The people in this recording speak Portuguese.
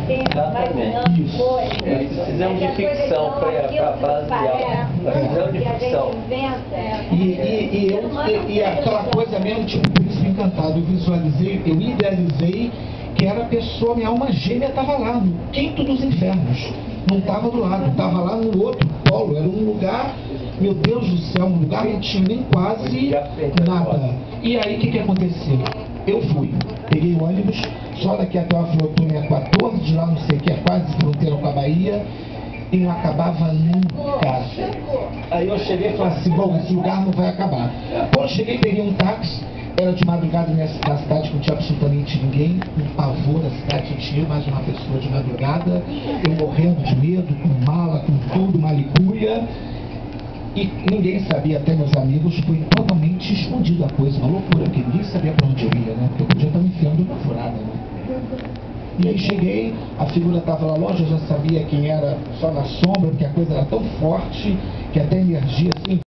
Exatamente. Isso. Precisamos de ficção para basear. Precisamos de ficção. E aquela coisa mesmo, tipo, Príncipe Encantado, eu idealizei que era a pessoa, minha alma gêmea estava lá, no quinto dos infernos. Não estava do lado, estava lá no outro polo, era um lugar, meu Deus do céu, um lugar que não tinha nem quase nada. E aí o que aconteceu? Eu fui, peguei o ônibus, só daqui até a Flotônia 14, de lá não sei o que, é quase fronteira com a Bahia, e não acabava nunca. Aí eu cheguei e falei assim, bom, esse lugar não vai acabar. Quando eu cheguei, peguei um táxi, era de madrugada na cidade que não tinha absolutamente ninguém, um pavor na cidade, não tinha mais uma pessoa de madrugada, eu morrendo de medo, com mala, com tudo, malicuia, e ninguém sabia, até meus amigos, foi totalmente escondido a coisa, uma loucura, porque ninguém sabia para onde eu ia, né, porque eu podia estar me enfiando uma furada, né. E aí cheguei, a figura estava lá longe, eu já sabia quem era só na sombra, porque a coisa era tão forte, que até energia assim,